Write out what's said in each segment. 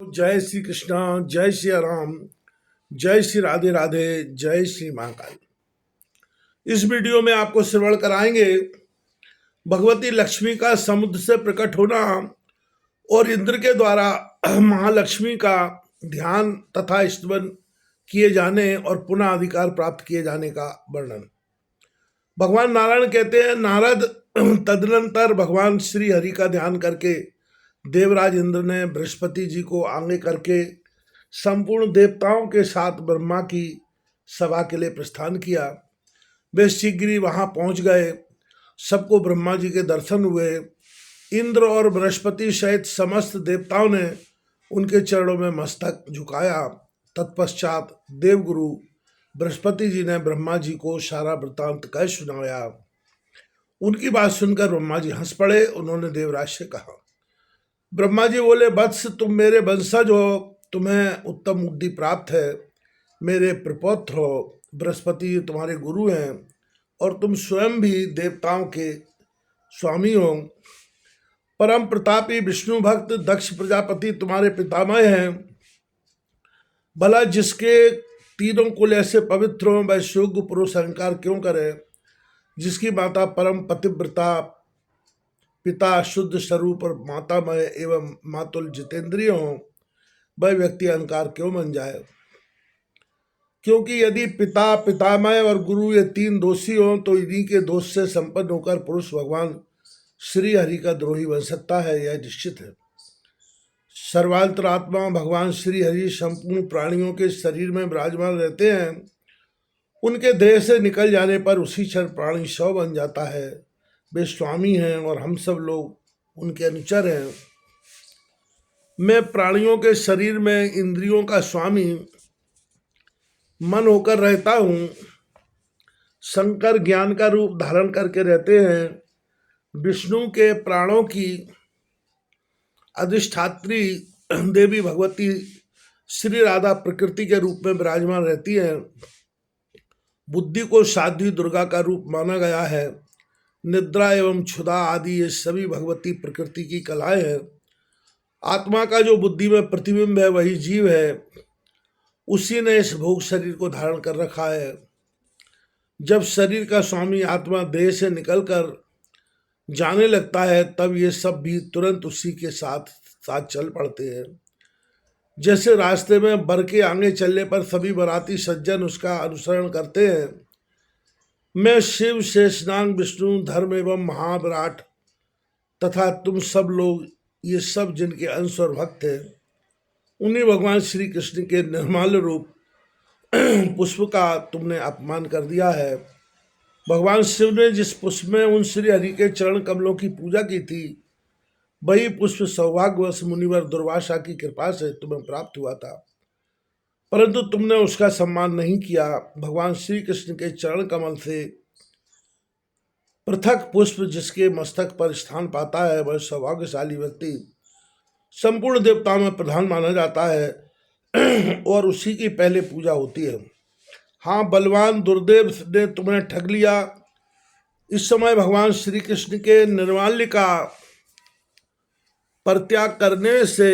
जय श्री कृष्णा, जय श्री राम, जय श्री राधे राधे, जय श्री महाकाल। इस वीडियो में आपको श्रवण कराएंगे भगवती लक्ष्मी का समुद्र से प्रकट होना और इंद्र के द्वारा महालक्ष्मी का ध्यान तथा स्तवन किए जाने और पुनः अधिकार प्राप्त किए जाने का वर्णन। भगवान नारायण कहते हैं, नारद तदनंतर भगवान श्री हरि का ध्यान करके देवराज इंद्र ने बृहस्पति जी को आगे करके संपूर्ण देवताओं के साथ ब्रह्मा की सभा के लिए प्रस्थान किया। वे शीघ्र ही वहां पहुंच गए। सबको ब्रह्मा जी के दर्शन हुए। इंद्र और बृहस्पति सहित समस्त देवताओं ने उनके चरणों में मस्तक झुकाया। तत्पश्चात देवगुरु बृहस्पति जी ने ब्रह्मा जी को सारा वृत्तांत कह सुनाया। उनकी बात सुनकर ब्रह्मा जी हंस पड़े। उन्होंने देवराज से कहा, ब्रह्मा जी बोले, वत्स, तुम मेरे वंशज हो, तुम्हें उत्तम बुद्धि प्राप्त है, मेरे प्रपौत्र हो। बृहस्पति जी तुम्हारे गुरु हैं और तुम स्वयं भी देवताओं के स्वामी हो। परम प्रतापी विष्णु भक्त दक्ष प्रजापति तुम्हारे पितामह हैं। भला जिसके तीनों कुल ऐसे पवित्र हों, वह शुद्ध पुरुष अहंकार क्यों करे? जिसकी माता परम पतिव्रता, पिता शुद्ध स्वरूप और मातामह एवं मातुल जितेंद्रिय हों, वह व्यक्ति अहंकार क्यों बन जाए? क्योंकि यदि पिता, पितामह और गुरु ये तीन दोषी हों तो इन्हीं के दोष से संपन्न होकर पुरुष भगवान श्री हरि का द्रोही बन सकता है, यह निश्चित है। सर्वांतरात्मा भगवान श्री हरि संपूर्ण प्राणियों के शरीर में विराजमान रहते हैं। उनके देह से निकल जाने पर उसी क्षण प्राणी शव बन जाता है। वे स्वामी हैं और हम सब लोग उनके अनुचर हैं। मैं प्राणियों के शरीर में इंद्रियों का स्वामी मन होकर रहता हूँ। शंकर ज्ञान का रूप धारण करके रहते हैं। विष्णु के प्राणों की अधिष्ठात्री देवी भगवती श्री राधा प्रकृति के रूप में विराजमान रहती है। बुद्धि को साध्वी दुर्गा का रूप माना गया है। निद्रा एवं क्षुधा आदि ये सभी भगवती प्रकृति की कलाएं हैं। आत्मा का जो बुद्धि में प्रतिबिंब है वही जीव है। उसी ने इस भोग शरीर को धारण कर रखा है। जब शरीर का स्वामी आत्मा देह से निकलकर जाने लगता है तब ये सब भी तुरंत उसी के साथ साथ चल पड़ते हैं। जैसे रास्ते में बर के आगे चलने पर सभी बराती सज्जन उसका अनुसरण करते हैं। मैं शिव, शेषनाग, विष्णु, धर्म एवं महाविराट तथा तुम सब लोग, ये सब जिनके अंश और भक्त हैं, उन्हीं भगवान श्री कृष्ण के निर्मल रूप पुष्प का तुमने अपमान कर दिया है। भगवान शिव ने जिस पुष्प में उन श्री हरि के चरण कमलों की पूजा की थी, वही पुष्प सौभाग्यवश मुनिवर दुर्वासा की कृपा से तुम्हें प्राप्त हुआ था, परंतु तुमने उसका सम्मान नहीं किया। भगवान श्री कृष्ण के चरण कमल से पृथक पुष्प जिसके मस्तक पर स्थान पाता है, वह सौभाग्यशाली व्यक्ति संपूर्ण देवताओं में प्रधान माना जाता है और उसी की पहले पूजा होती है। हाँ, बलवान दुर्देव ने तुम्हें ठग लिया। इस समय भगवान श्री कृष्ण के निर्माल्य का परित्याग करने से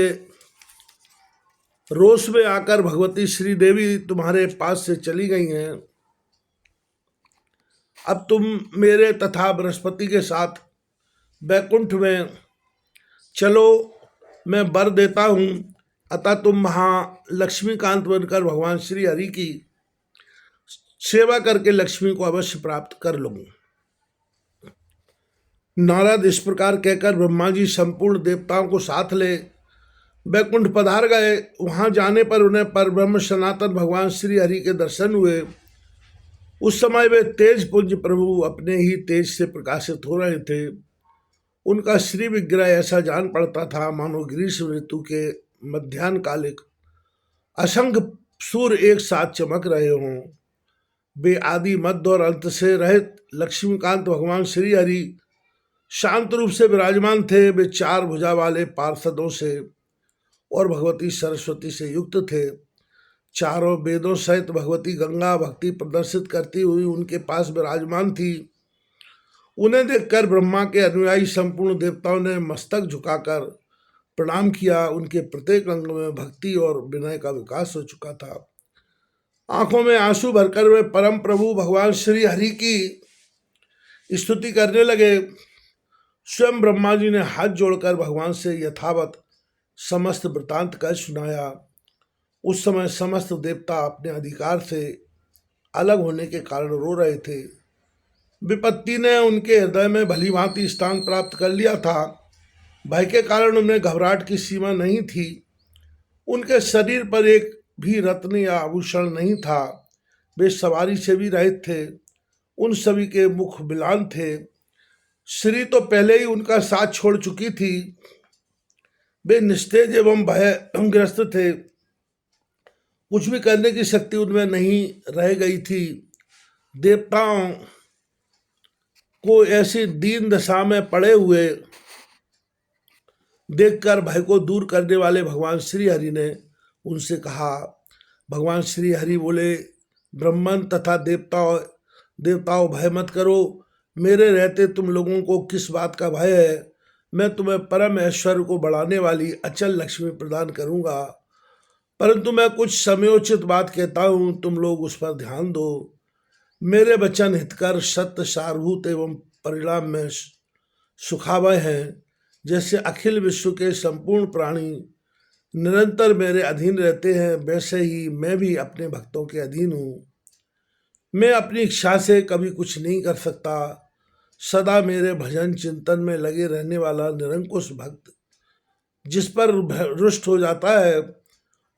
रोष में आकर भगवती श्री देवी तुम्हारे पास से चली गई हैं। अब तुम मेरे तथा बृहस्पति के साथ वैकुंठ में चलो, मैं वर देता हूँ। अतः तुम महालक्ष्मीकांत बनकर भगवान श्री हरि की सेवा करके लक्ष्मी को अवश्य प्राप्त कर लो। नारद इस प्रकार कहकर ब्रह्मा जी संपूर्ण देवताओं को साथ ले वैकुंठ पधार गए। वहां जाने पर उन्हें परब्रह्म सनातन भगवान श्री हरि के दर्शन हुए। उस समय वे तेज पुंज प्रभु अपने ही तेज से प्रकाशित हो रहे थे। उनका श्री विग्रह ऐसा जान पड़ता था मानो ग्रीष्म ऋतु के मध्याह्न कालिक असंख्य सूर्य एक साथ चमक रहे हों। वे आदि, मध्य और अंत से रहित लक्ष्मीकांत भगवान श्री हरि शांत रूप से विराजमान थे। वे चार भुजा वाले पार्षदों से और भगवती सरस्वती से युक्त थे। चारों वेदों सहित भगवती गंगा भक्ति प्रदर्शित करती हुई उनके पास विराजमान थी। उन्हें देखकर ब्रह्मा के अनुयायी संपूर्ण देवताओं ने मस्तक झुकाकर प्रणाम किया। उनके प्रत्येक अंग में भक्ति और विनय का विकास हो चुका था। आंखों में आंसू भरकर वे परम प्रभु भगवान श्री हरि की स्तुति करने लगे। स्वयं ब्रह्मा जी ने हाथ जोड़कर भगवान से यथावत समस्त वृतांत कर सुनाया। उस समय समस्त देवता अपने अधिकार से अलग होने के कारण रो रहे थे। विपत्ति ने उनके हृदय में भली भांति स्थान प्राप्त कर लिया था। भय के कारण उन्हें घबराहट की सीमा नहीं थी। उनके शरीर पर एक भी रत्न या आभूषण नहीं था। वे सवारी से भी रहित थे। उन सभी के मुख बिलान थे। श्री तो पहले ही उनका साथ छोड़ चुकी थी। वे निस्तेज एवं भयग्रस्त थे। कुछ भी करने की शक्ति उनमें नहीं रह गई थी। देवताओं को ऐसी दीन दशा में पड़े हुए देखकर भय को दूर करने वाले भगवान श्री हरि ने उनसे कहा। भगवान श्री हरि बोले, ब्रह्मन तथा देवताओं भय मत करो। मेरे रहते तुम लोगों को किस बात का भय है? मैं तुम्हें परम ऐश्वर्य को बढ़ाने वाली अचल लक्ष्मी प्रदान करूंगा। परंतु मैं कुछ समयोचित बात कहता हूँ, तुम लोग उस पर ध्यान दो। मेरे वचन हितकर, सत्य, सारभूत एवं परिणाम में सुखावह हैं। जैसे अखिल विश्व के संपूर्ण प्राणी निरंतर मेरे अधीन रहते हैं, वैसे ही मैं भी अपने भक्तों के अधीन हूँ। मैं अपनी इच्छा से कभी कुछ नहीं कर सकता। सदा मेरे भजन चिंतन में लगे रहने वाला निरंकुश भक्त जिस पर रुष्ट हो जाता है,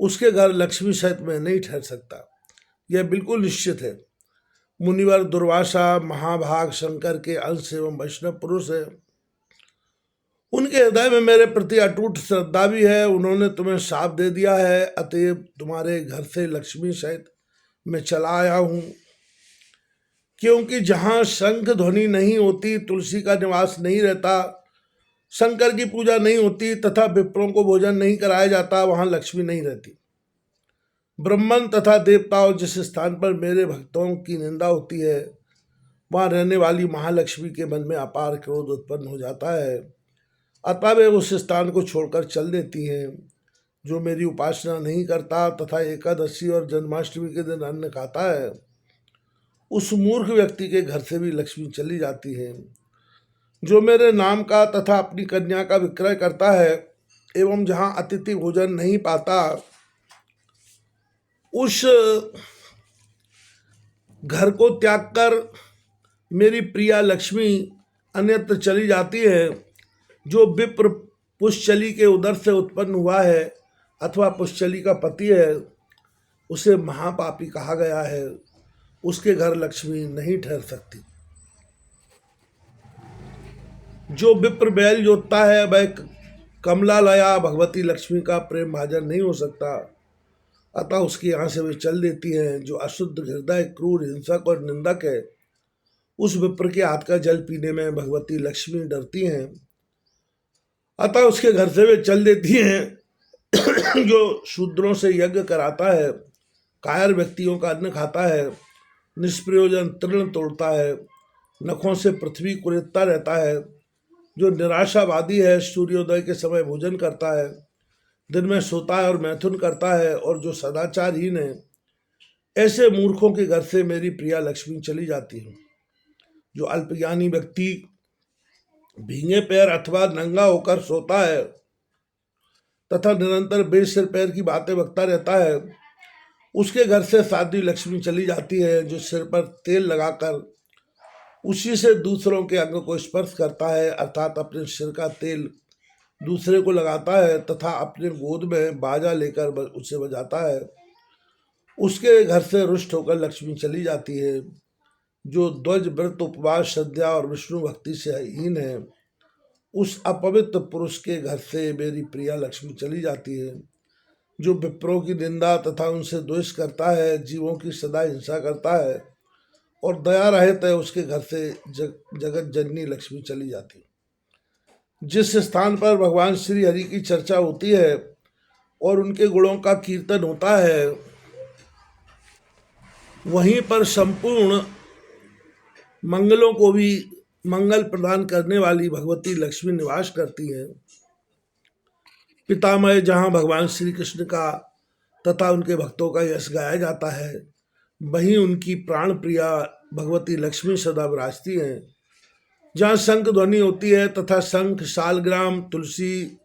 उसके घर लक्ष्मी सहित में नहीं ठहर सकता। यह बिल्कुल निश्चित है। मुनिवर दुर्वासा महाभाग शंकर के अंश एवं वैष्णव पुरुष है। उनके हृदय में मेरे प्रति अटूट श्रद्धा भी है। उन्होंने तुम्हें शाप दे दिया है, अतएव तुम्हारे घर से लक्ष्मी सहित मैं चला आया हूँ। क्योंकि जहाँ शंख ध्वनि नहीं होती, तुलसी का निवास नहीं रहता, शंकर की पूजा नहीं होती तथा विप्रों को भोजन नहीं कराया जाता, वहाँ लक्ष्मी नहीं रहती। ब्रह्मन तथा देवताओं जिस स्थान पर मेरे भक्तों की निंदा होती है, वहाँ रहने वाली महालक्ष्मी के मन में अपार क्रोध उत्पन्न हो जाता है। अतः वे उस स्थान को छोड़कर चल देती हैं। जो मेरी उपासना नहीं करता तथा एकादशी और जन्माष्टमी के दिन अन्न खाता है, उस मूर्ख व्यक्ति के घर से भी लक्ष्मी चली जाती है। जो मेरे नाम का तथा अपनी कन्या का विक्रय करता है एवं जहाँ अतिथि भोजन नहीं पाता, उस घर को त्याग कर मेरी प्रिया लक्ष्मी अन्यत्र चली जाती है। जो विप्र पुष्चली के उदर से उत्पन्न हुआ है अथवा पुष्चली का पति है, उसे महापापी कहा गया है। उसके घर लक्ष्मी नहीं ठहर सकती। जो विप्र बैल जोतता है, वह कमलालया भगवती लक्ष्मी का प्रेम भाजन नहीं हो सकता, अतः उसकी यहाँ से वे चल देती हैं। जो अशुद्ध हृदय, क्रूर, हिंसक और निंदक है, उस विप्र के हाथ का जल पीने में भगवती लक्ष्मी डरती हैं, अतः उसके घर से वे चल देती हैं। जो शूद्रों से यज्ञ कराता है, कायर व्यक्तियों का अन्न खाता है, निष्प्रयोजन तृण तोड़ता है, नखों से पृथ्वी कुरेदता रहता है, जो निराशावादी है, सूर्योदय के समय भोजन करता है, दिन में सोता है और मैथुन करता है, और जो सदाचारहीन है, ऐसे मूर्खों के घर से मेरी प्रिया लक्ष्मी चली जाती है। जो अल्पज्ञानी व्यक्ति भींगे पैर अथवा नंगा होकर सोता है तथा निरंतर बेसिर पैर की बातें बकता रहता है, उसके घर से साध्वी लक्ष्मी चली जाती है। जो सिर पर तेल लगाकर उसी से दूसरों के अंग को स्पर्श करता है, अर्थात अपने सिर का तेल दूसरे को लगाता है तथा अपने गोद में बाजा लेकर उसे बजाता है, उसके घर से रुष्ट होकर लक्ष्मी चली जाती है। जो ध्वज, व्रत, उपवास, श्रद्धा और विष्णु भक्ति से हीन है, उस अपवित्र पुरुष के घर से मेरी प्रिया लक्ष्मी चली जाती है। जो विप्रों की निंदा तथा उनसे द्वेष करता है, जीवों की सदा हिंसा करता है और दया रहित है, उसके घर से जगत जननी लक्ष्मी चली जाती है। जिस स्थान पर भगवान श्री हरि की चर्चा होती है और उनके गुणों का कीर्तन होता है, वहीं पर संपूर्ण मंगलों को भी मंगल प्रदान करने वाली भगवती लक्ष्मी निवास करती हैं। पितामह जहाँ भगवान श्री कृष्ण का तथा उनके भक्तों का यश गाया जाता है, वहीं उनकी प्राण प्रिया भगवती लक्ष्मी सदा विराजती हैं। जहाँ शंख ध्वनि होती है तथा शंख, शालग्राम, तुलसी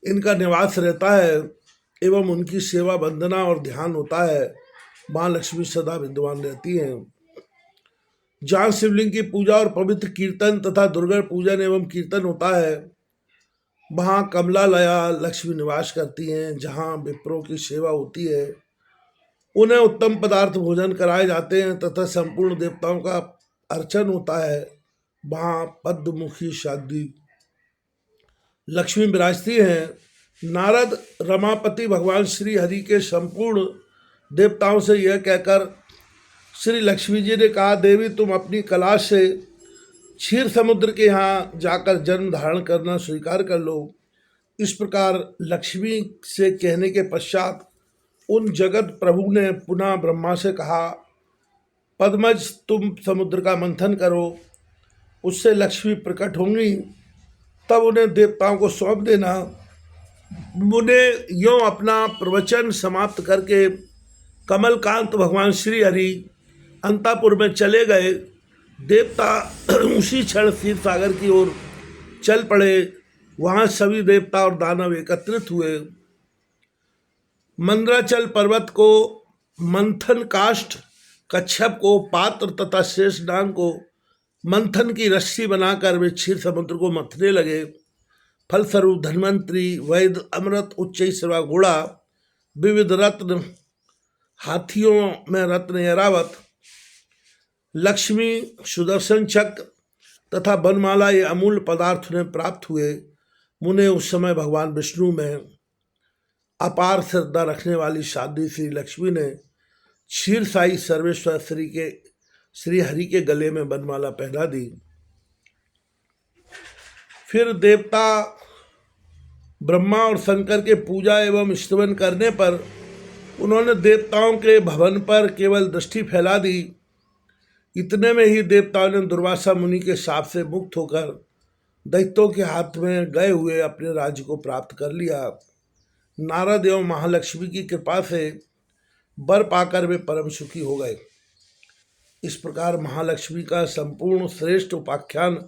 इनका निवास रहता है एवं उनकी सेवा, वंदना और ध्यान होता है, माँ लक्ष्मी सदा विद्यमान रहती हैं। जहाँ शिवलिंग की पूजा और पवित्र कीर्तन तथा दुर्गा पूजन एवं कीर्तन होता है, वहाँ कमलालया लक्ष्मी निवास करती हैं। जहाँ विप्रों की सेवा होती है, उन्हें उत्तम पदार्थ भोजन कराए जाते हैं तथा संपूर्ण देवताओं का अर्चन होता है, वहाँ पद्ममुखी शादी लक्ष्मी विराजती हैं। नारद रमापति भगवान श्री हरि के संपूर्ण देवताओं से यह कहकर श्री लक्ष्मी जी ने कहा, देवी तुम अपनी कला से क्षीर समुद्र के यहाँ जाकर जन्म धारण करना स्वीकार कर लो। इस प्रकार लक्ष्मी से कहने के पश्चात उन जगत प्रभु ने पुनः ब्रह्मा से कहा, पद्मज तुम समुद्र का मंथन करो, उससे लक्ष्मी प्रकट होंगी, तब उन्हें देवताओं को सौंप देना। मुने यों अपना प्रवचन समाप्त करके कमलकांत भगवान श्री हरि अंतापुर में चले गए। देवता उसी क्षण क्षीर सागर की ओर चल पड़े। वहाँ सभी देवता और दानव एकत्रित हुए। मंद्राचल पर्वत को, मंथन काष्ठ, कच्छप को, पात्र तथा शेषनाग को मंथन की रस्सी बनाकर वे क्षीर समुद्र को मथने लगे। फलस्वरूप धन्वंतरी, वैद्य, अमृत, उच्च सेवा घोड़ा, विविध रत्न, हाथियों में रत्न ऐरावत, लक्ष्मी, सुदर्शन चक्र तथा बनमाला ये अमूल्य पदार्थ उन्हें प्राप्त हुए। मुने उस समय भगवान विष्णु में अपार श्रद्धा रखने वाली साध्वी श्री लक्ष्मी ने क्षीर साई सर्वेश्वर श्री हरि के गले में बनमाला पहना दी। फिर देवता ब्रह्मा और शंकर के पूजा एवं स्तवन करने पर उन्होंने देवताओं के भवन पर केवल दृष्टि फैला दी। इतने में ही देवताओं ने दुर्वासा मुनि के शाप से मुक्त होकर दैत्यों के हाथ में गए हुए अपने राज्य को प्राप्त कर लिया। नारद एवं महालक्ष्मी की कृपा से वर पाकर वे परम सुखी हो गए। इस प्रकार महालक्ष्मी का संपूर्ण श्रेष्ठ उपाख्यान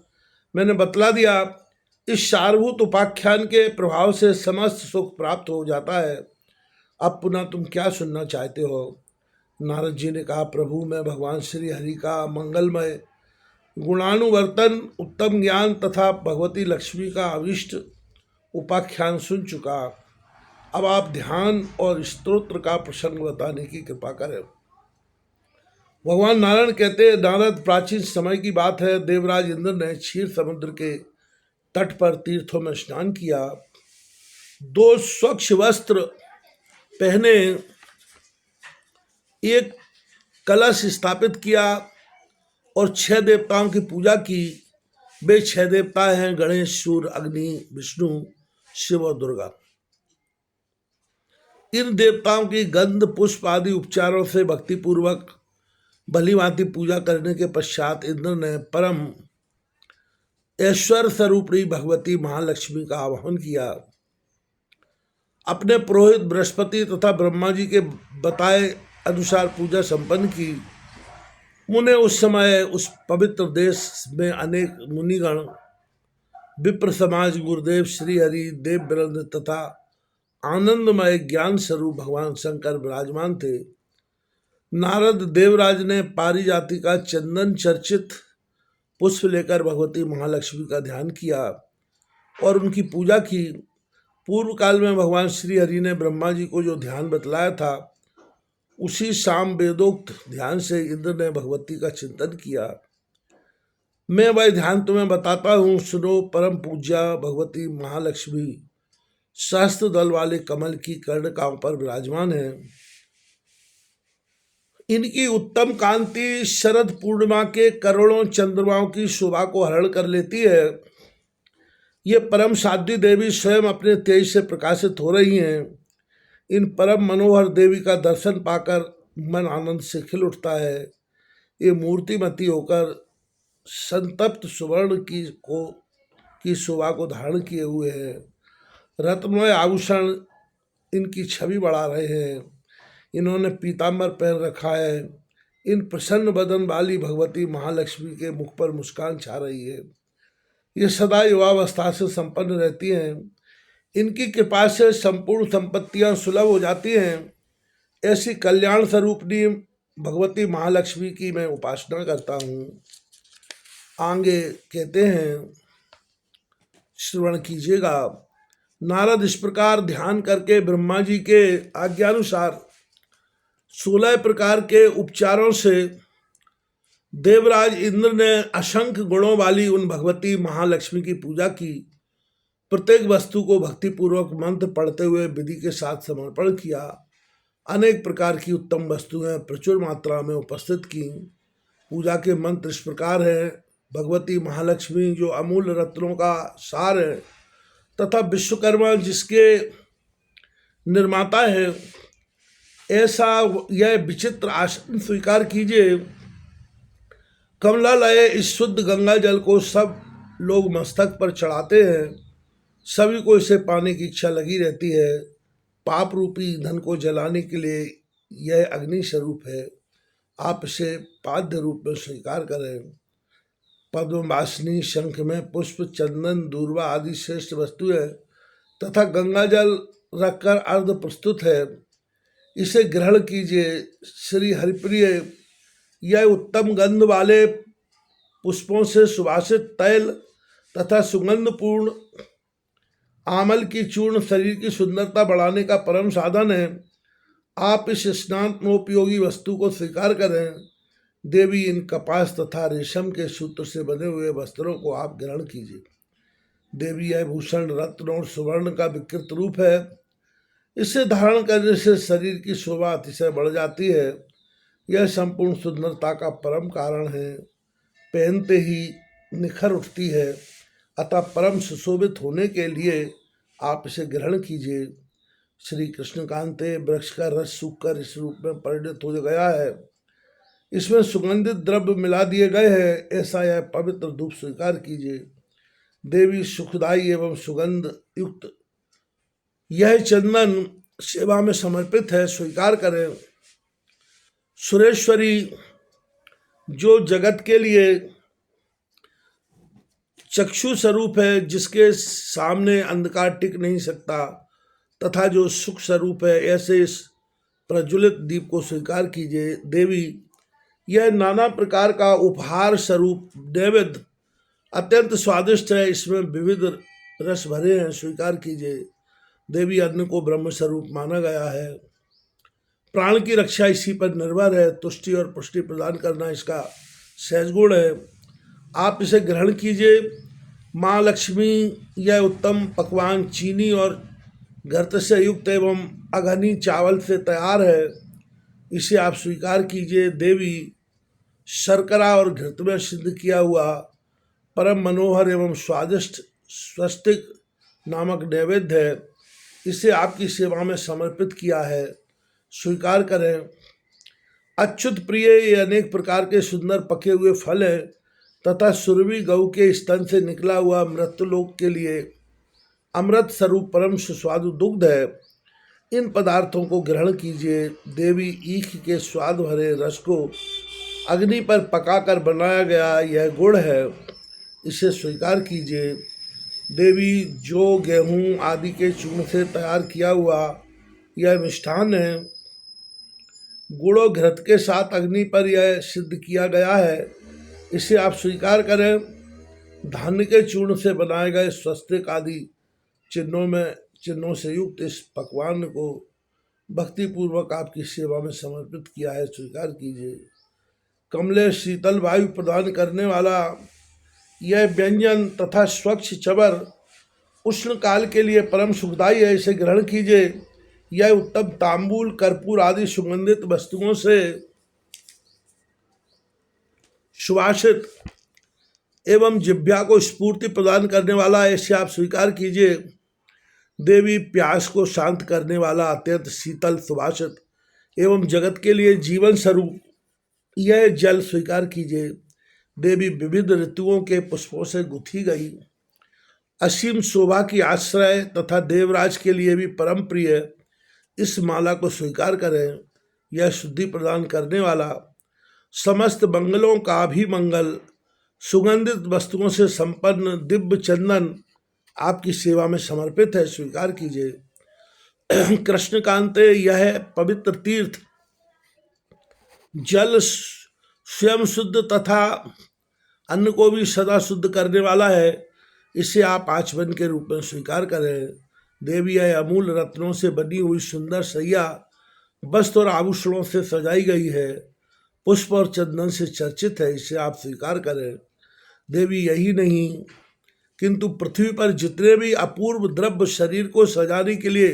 मैंने बतला दिया। इस सारभूत उपाख्यान के प्रभाव से समस्त सुख प्राप्त हो जाता है। अब पुनः तुम क्या सुनना चाहते हो? नारद जी ने कहा, प्रभु मैं भगवान श्री हरि का मंगलमय गुणानुवर्तन, उत्तम ज्ञान तथा भगवती लक्ष्मी का अविष्ट उपाख्यान सुन चुका। अब आप ध्यान और स्तोत्र का प्रसंग बताने की कृपा करें। भगवान नारायण कहते हैं, नारद प्राचीन समय की बात है। देवराज इंद्र ने क्षीर समुद्र के तट पर तीर्थों में स्नान किया। 2 स्वच्छ वस्त्र पहने, एक कलश स्थापित किया और 6 देवताओं की पूजा की। वे 6 देवता हैं गणेश, सूर्य, अग्नि, विष्णु, शिव और दुर्गा। इन देवताओं की गंध, पुष्प आदि उपचारों से भक्तिपूर्वक भलीभांति पूजा करने के पश्चात इंद्र ने परम ऐश्वर्य स्वरूपी भगवती महालक्ष्मी का आवाहन किया। अपने पुरोहित बृहस्पति तथा ब्रह्मा जी के बताए अनुसार पूजा संपन्न की। मुने उस समय उस पवित्र देश में अनेक मुनिगण, विप्र समाज, गुरुदेव श्री हरि, देव वृंद तथा आनंदमय ज्ञान स्वरूप भगवान शंकर विराजमान थे। नारद देवराज ने पारिजाति का चंदन चर्चित पुष्प लेकर भगवती महालक्ष्मी का ध्यान किया और उनकी पूजा की। पूर्व काल में भगवान श्री हरि ने ब्रह्मा जी को जो ध्यान बतलाया था, उसी शाम वेदोक्त ध्यान से इंद्र ने भगवती का चिंतन किया। मैं वह ध्यान तुम्हें बताता हूँ, सुनो। परम पूज्या भगवती महालक्ष्मी सहस्त्र दल वाले कमल की कर्णिकाओं पर विराजमान है। इनकी उत्तम कांति शरद पूर्णिमा के करोड़ों चंद्रमाओं की शोभा को हरण कर लेती है। ये परम साध्वी देवी स्वयं अपने तेज से प्रकाशित हो रही हैं। इन परम मनोहर देवी का दर्शन पाकर मन आनंद से खिल उठता है। ये मूर्तिमती होकर संतप्त सुवर्ण की शोभा को धारण किए हुए हैं। रत्नमय आभूषण इनकी छवि बढ़ा रहे हैं। इन्होंने पीताम्बर पहन रखा है। इन प्रसन्न बदन वाली भगवती महालक्ष्मी के मुख पर मुस्कान छा रही है। ये सदा युवावस्था से संपन्न रहती हैं। इनकी कृपा से संपूर्ण संपत्तियां सुलभ हो जाती हैं। ऐसी कल्याण स्वरूपनी भगवती महालक्ष्मी की मैं उपासना करता हूँ। आगे कहते हैं, श्रवण कीजिएगा। नारद इस प्रकार ध्यान करके ब्रह्मा जी के आज्ञानुसार 16 प्रकार के उपचारों से देवराज इंद्र ने असंख्य गुणों वाली उन भगवती महालक्ष्मी की पूजा की। प्रत्येक वस्तु को भक्तिपूर्वक मंत्र पढ़ते हुए विधि के साथ समर्पण किया। अनेक प्रकार की उत्तम वस्तुएं प्रचुर मात्रा में उपस्थित की। पूजा के मंत्र इस प्रकार हैं। भगवती महालक्ष्मी जो अमूल्य रत्नों का सार है तथा विश्वकर्मा जिसके निर्माता है, ऐसा यह विचित्र आसन स्वीकार कीजिए। कमलालय इस शुद्ध गंगा जल को सब लोग मस्तक पर चढ़ाते हैं। सभी को इसे पाने की इच्छा लगी रहती है। पाप रूपी ईंधन को जलाने के लिए यह अग्नि स्वरूप है। आप इसे पाद्य रूप में स्वीकार करें। पद्मवासिनी शंख में पुष्प, चंदन, दूर्वा आदि श्रेष्ठ वस्तुएं तथा गंगा जल रखकर अर्ध प्रस्तुत है। इसे ग्रहण कीजिए। श्री हरिप्रिय यह उत्तम गंध वाले पुष्पों से सुवासित तैल तथा सुगंधपूर्ण आमल की चूर्ण शरीर की सुंदरता बढ़ाने का परम साधन है। आप इस स्नानोपयोगी वस्तु को स्वीकार करें। देवी इन कपास तथा रेशम के सूत्र से बने हुए वस्त्रों को आप ग्रहण कीजिए। देवी यह भूषण रत्न और सुवर्ण का विकृत रूप है। इसे धारण करने से शरीर की शोभा अतिशय बढ़ जाती है। यह संपूर्ण सुंदरता का परम कारण है। पहनते ही निखर उठती है। अतः परम सुशोभित होने के लिए आप इसे ग्रहण कीजिए। श्री कृष्णकांते वृक्ष का रस सूखकर इस रूप में परिणत हो गया है। इसमें सुगंधित द्रव्य मिला दिए गए हैं। ऐसा यह पवित्र धूप स्वीकार कीजिए। देवी सुखदायी एवं सुगंध युक्त यह चंदन सेवा में समर्पित है, स्वीकार करें। सुरेश्वरी जो जगत के लिए चक्षु स्वरूप है, जिसके सामने अंधकार टिक नहीं सकता तथा जो सुख स्वरूप है, ऐसे इस प्रज्वलित दीप को स्वीकार कीजिए। देवी यह नाना प्रकार का उपहार स्वरूप नैवेद्य अत्यंत स्वादिष्ट है। इसमें विविध रस भरे हैं, स्वीकार कीजिए। देवी अन्न को ब्रह्म स्वरूप माना गया है। प्राण की रक्षा इसी पर निर्भर है। तुष्टि और पुष्टि प्रदान करना इसका सहज गुण है। आप इसे ग्रहण कीजिए। माँ लक्ष्मी यह उत्तम पकवान चीनी और घृत से युक्त एवं अघनी चावल से तैयार है। इसे आप स्वीकार कीजिए। देवी शर्करा और घृत में सिद्ध किया हुआ परम मनोहर एवं स्वादिष्ट स्वस्तिक नामक नैवेद्य है। इसे आपकी सेवा में समर्पित किया है, स्वीकार करें। अच्युत प्रिय ये अनेक प्रकार के सुंदर पके हुए फल हैं तथा सुरभि गौ के स्तन से निकला हुआ मृत्युलोक के लिए अमृत स्वरूप परम सुस्वादु दुग्ध है। इन पदार्थों को ग्रहण कीजिए। देवी ईख के स्वाद भरे रस को अग्नि पर पकाकर बनाया गया यह गुड़ है, इसे स्वीकार कीजिए। देवी जो गेहूं आदि के चूर्ण से तैयार किया हुआ यह मिष्ठान है, गुड़ और घृत के साथ अग्नि पर यह सिद्ध किया गया है, इसे आप स्वीकार करें। धान्य के चूर्ण से बनाए गए स्वस्तिक आदि चिन्हों से युक्त इस पकवान को भक्तिपूर्वक आपकी सेवा में समर्पित किया है, स्वीकार कीजिए। कमले शीतल वायु प्रदान करने वाला यह व्यंजन तथा स्वच्छ चबर उष्ण काल के लिए परम सुखदायी है, इसे ग्रहण कीजिए। यह उत्तम तांबूल, कर्पूर आदि सुगंधित वस्तुओं से सुवासित एवं जिह्वा को स्फूर्ति प्रदान करने वाला है, इसे आप स्वीकार कीजिए। देवी प्यास को शांत करने वाला अत्यंत शीतल सुवासित एवं जगत के लिए जीवन स्वरूप यह जल स्वीकार कीजिए। देवी विविध ऋतुओं के पुष्पों से गुथी गई असीम शोभा की आश्रय तथा देवराज के लिए भी परम प्रिय इस माला को स्वीकार करें। यह शुद्धि प्रदान करने वाला, समस्त मंगलों का भी मंगल, सुगंधित वस्तुओं से संपन्न दिव्य चंदन आपकी सेवा में समर्पित है, स्वीकार कीजिए। कृष्ण कांते, यह पवित्र तीर्थ जल स्वयं शुद्ध तथा अन्न को भी सदा शुद्ध करने वाला है। इसे आप आचमन के रूप में स्वीकार करें। देवी, यह अमूल रत्नों से बनी हुई सुंदर सैया वस्त्र और आभूषणों से सजाई गई है, पुष्प और चंदन से चर्चित है, इसे आप स्वीकार करें। देवी, यही नहीं किंतु पृथ्वी पर जितने भी अपूर्व द्रव्य शरीर को सजाने के लिए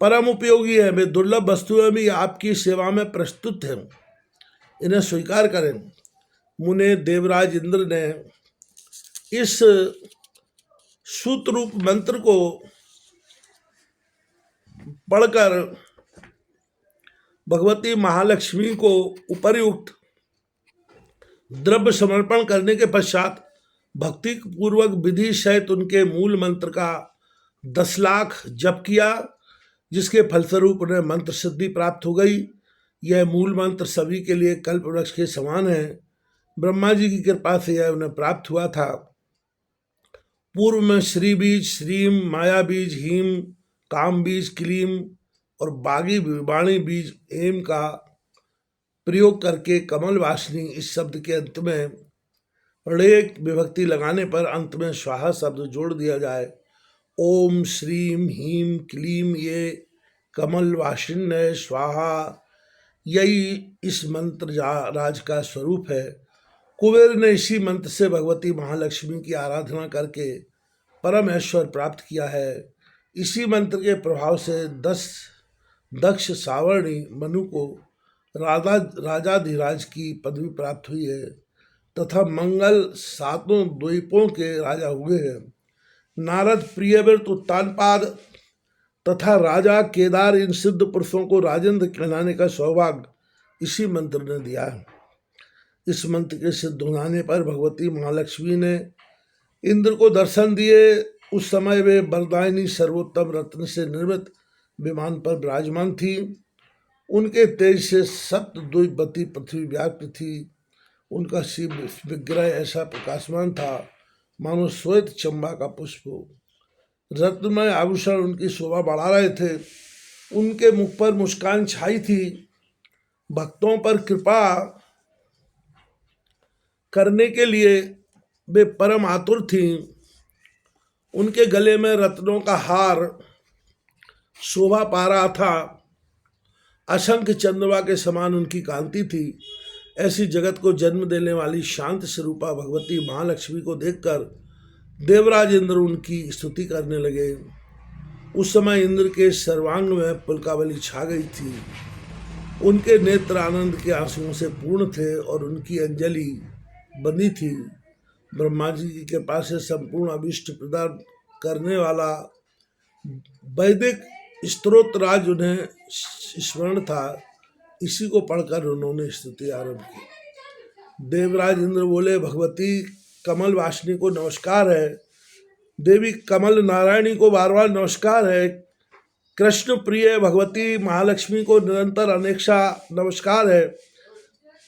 परम उपयोगी है, वे दुर्लभ वस्तुएं भी आपकी सेवा में प्रस्तुत हैं, इन्हें स्वीकार करें। मुने, देवराज इंद्र ने इस सूत्ररूप मंत्र को पढ़कर भगवती महालक्ष्मी को उपर्युक्त द्रव्य समर्पण करने के पश्चात भक्ति पूर्वक विधि सहित उनके मूल मंत्र का 10 लाख जप किया, जिसके फलस्वरूप उन्हें मंत्र सिद्धि प्राप्त हो गई। यह मूल मंत्र सभी के लिए कल्प वृक्ष के समान है। ब्रह्मा जी की कृपा से यह उन्हें प्राप्त हुआ था। पूर्व में श्री बीज, श्रीम, माया बीज, हीम, काम बीज, क्लीम और वाणी बीज एम का प्रयोग करके कमल वासनी इस शब्द के अंत में ऋ विभक्ति लगाने पर अंत में स्वाहा शब्द जोड़ दिया जाए। ओम श्रीम हीम क्लीम ये कमल वासिन्य स्वाहा, यही इस मंत्र राज का स्वरूप है। कुबेर ने इसी मंत्र से भगवती महालक्ष्मी की आराधना करके परम ऐश्वर्य प्राप्त किया है। इसी मंत्र के प्रभाव से दक्ष सावर्णी मनु को राजाधिराज की पदवी प्राप्त हुई है तथा मंगल 7 द्वीपों के राजा हुए हैं। नारद, प्रियव्रत, उत्तानपाद तथा राजा केदार, इन सिद्ध पुरुषों को राजेंद्र कहलाने का सौभाग्य इसी मंत्र ने दिया है। इस मंत्र के सिद्ध होने पर भगवती महालक्ष्मी ने इंद्र को दर्शन दिए। उस समय वे वरदायिनी सर्वोत्तम रत्न से निर्मित विमान पर विराजमान थी। उनके तेज से सप्तद्वीपवती पृथ्वी व्याप्त थी। उनका शिव विग्रह ऐसा प्रकाशमान था मानो श्वेत चंबा का पुष्प हो। रत्नमय आभूषण उनकी शोभा बढ़ा रहे थे। उनके मुख पर मुस्कान छाई थी। भक्तों पर कृपा करने के लिए वे परम आतुर थीं। उनके गले में रत्नों का हार शोभा पा रहा था। असंख्य चंद्रमा के समान उनकी कांति थी। ऐसी जगत को जन्म देने वाली शांत स्वरूपा भगवती महालक्ष्मी को देखकर देवराज इंद्र उनकी स्तुति करने लगे। उस समय इंद्र के सर्वांग में पुलकावली छा गई थी। उनके नेत्र आनंद के आंसुओं से पूर्ण थे और उनकी अंजलि बनी थी। ब्रह्मा जी की कृपा से संपूर्ण अभिष्ट प्रदान करने वाला वैदिक स्तोत्रराज उन्हें स्मरण था। इसी को पढ़कर उन्होंने स्तुति आरंभ की। देवराज इंद्र बोले, भगवती कमल वासिनी को नमस्कार है। देवी कमल नारायणी को बार बार नमस्कार है। कृष्ण प्रिय भगवती महालक्ष्मी को निरंतर अनेक्षा नमस्कार है।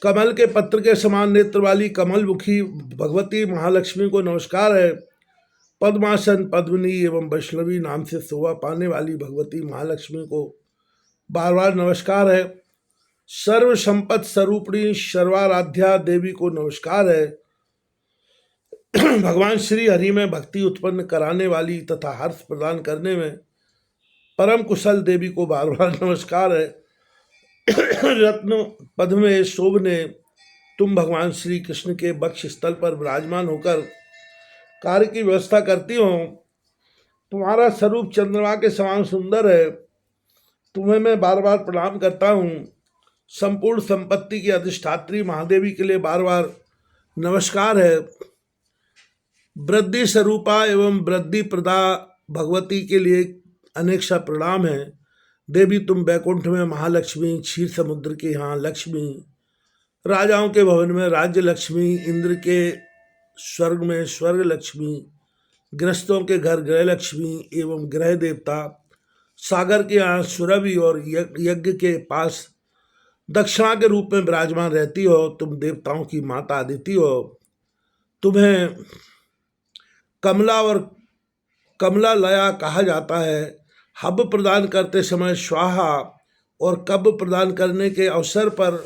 कमल के पत्र के समान नेत्र वाली कमल मुखी भगवती महालक्ष्मी को नमस्कार है। पद्मासन, पद्मिनी एवं वैष्णवी नाम से शोभा पाने वाली भगवती महालक्ष्मी को बार बार नमस्कार है। सर्व संपत्ति स्वरूपिणी सर्वाराध्या देवी को नमस्कार है। भगवान श्री हरि में भक्ति उत्पन्न कराने वाली तथा हर्ष प्रदान करने में परम कुशल देवी को बार बार नमस्कार है। रत्न पद में शोभने तुम भगवान श्री कृष्ण के वक्ष स्थल पर विराजमान होकर कार्य की व्यवस्था करती हो। तुम्हारा स्वरूप चंद्रमा के समान सुंदर है। तुम्हें मैं बार बार प्रणाम करता हूँ। संपूर्ण संपत्ति की अधिष्ठात्री महादेवी के लिए बार बार नमस्कार है। वृद्धि स्वरूपा एवं वृद्धि प्रदा भगवती के लिए अनेक प्रणाम है। देवी तुम वैकुंठ में महालक्ष्मी, क्षीर समुद्र के यहाँ लक्ष्मी, राजाओं के भवन में राज्य लक्ष्मी, इंद्र के स्वर्ग में स्वर्ग लक्ष्मी, गृहस्थों के घर गृह लक्ष्मी एवं गृह देवता, सागर के यहाँ सुरभि और यज्ञ के पास दक्षिणा के रूप में विराजमान रहती हो। तुम देवताओं की माता अदिति हो। तुम्हें कमला और कमला लया कहा जाता है। हब प्रदान करते समय स्वाहा और कब प्रदान करने के अवसर पर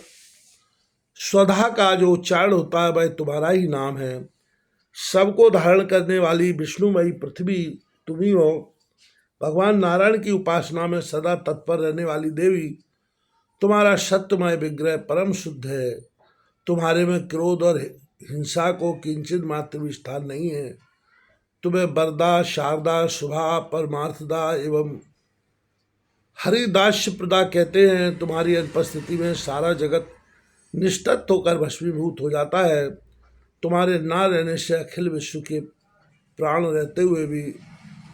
स्वधा का जो उच्चारण होता है वह तुम्हारा ही नाम है। सबको धारण करने वाली विष्णुमयी पृथ्वी तुम्ही हो। भगवान नारायण की उपासना में सदा तत्पर रहने वाली देवी, तुम्हारा सत्यमय विग्रह परम शुद्ध है। तुम्हारे में क्रोध और हिंसा को किंचित मात्र भी स्थान नहीं है। तुम्हें वरदा, शारदा, शुभा, परमार्थदा एवं हरिदास्य प्रदा कहते हैं। तुम्हारी अनुपस्थिति में सारा जगत निष्ठत होकर भस्मीभूत हो जाता है। तुम्हारे ना रहने से अखिल विश्व के प्राण रहते हुए भी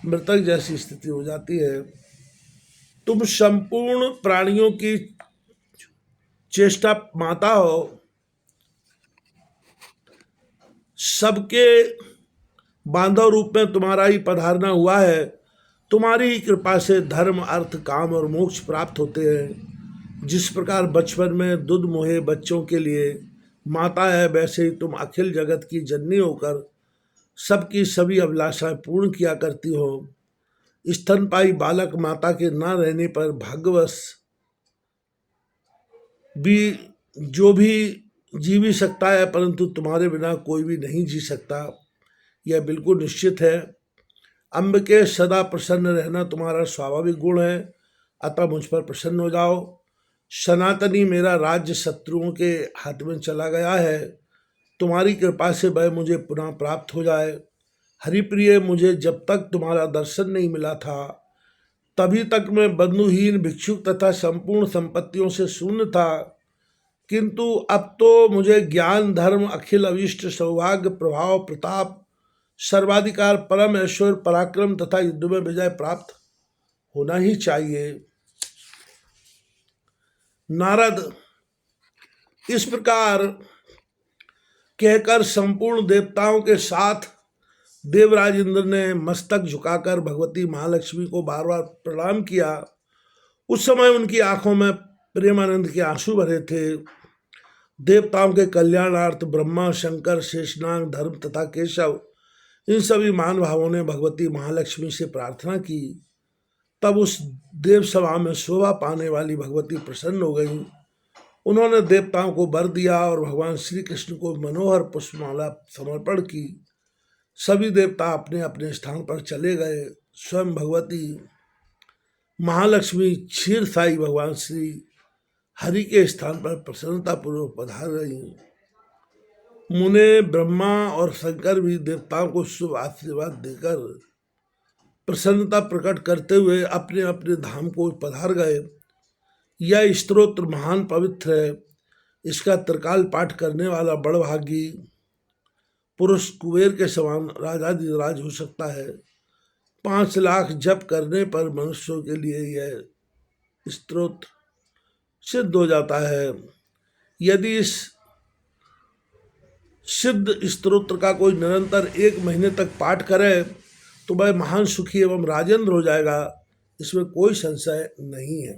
मृतक जैसी स्थिति हो जाती है। तुम संपूर्ण प्राणियों की चेष्टा माता हो। सबके बांधव रूप में तुम्हारा ही पधारना हुआ है। तुम्हारी ही कृपा से धर्म, अर्थ, काम और मोक्ष प्राप्त होते हैं। जिस प्रकार बचपन में दूध मोहे बच्चों के लिए माता है, वैसे ही तुम अखिल जगत की जननी होकर सबकी सभी अभिलाषाएं पूर्ण किया करती हो। स्तनपायी बालक माता के न रहने पर भाग्यवश भी जो भी जी भी सकता है, परंतु तुम्हारे बिना कोई भी नहीं जी सकता, यह बिल्कुल निश्चित है। अम्ब के सदा प्रसन्न रहना तुम्हारा स्वाभाविक गुण है, अतः मुझ पर प्रसन्न हो जाओ। सनातनी मेरा राज्य शत्रुओं के हाथ में चला गया है। तुम्हारी कृपा से वह मुझे पुनः प्राप्त हो जाए। हरिप्रिय, मुझे जब तक तुम्हारा दर्शन नहीं मिला था तभी तक मैं बंधुहीन, भिक्षुक तथा संपूर्ण संपत्तियों से शून्य था, किंतु अब तो मुझे ज्ञान, धर्म, अखिल अविष्ट सौभाग्य, प्रभाव, प्रताप, सर्वाधिकार, परम ऐश्वर्य, पराक्रम तथा युद्ध में विजय प्राप्त होना ही चाहिए। नारद इस प्रकार कहकर संपूर्ण देवताओं के साथ देवराज इंद्र ने मस्तक झुकाकर भगवती महालक्ष्मी को बार बार प्रणाम किया। उस समय उनकी आंखों में प्रेमानंद के आंसू भरे थे। देवताओं के कल्याणार्थ ब्रह्मा, शंकर, शेषनाग, धर्म तथा केशव, इन सभी महानुभावों ने भगवती महालक्ष्मी से प्रार्थना की। तब उस देव सभा में शोभा पाने वाली भगवती प्रसन्न हो गई। उन्होंने देवताओं को वर दिया और भगवान श्री कृष्ण को मनोहर पुष्पमाला समर्पण की। सभी देवता अपने अपने स्थान पर चले गए। स्वयं भगवती महालक्ष्मी क्षीरसाई भगवान श्री हरि के स्थान पर प्रसन्नतापूर्वक पधार रही। मुने, ब्रह्मा और शंकर भी देवताओं को शुभ आशीर्वाद देकर प्रसन्नता प्रकट करते हुए अपने अपने धाम को पधार गए। यह स्तोत्र महान पवित्र है। इसका त्रिकाल पाठ करने वाला बड़भागी पुरुष कुबेर के समान राजाधिराज हो सकता है। 5 लाख जप करने पर मनुष्यों के लिए यह स्तोत्र सिद्ध हो जाता है। यदि इस सिद्ध स्तोत्र का कोई निरंतर 1 महीने तक पाठ करे तो वह महान सुखी एवं राजेंद्र हो जाएगा, इसमें कोई संशय नहीं है।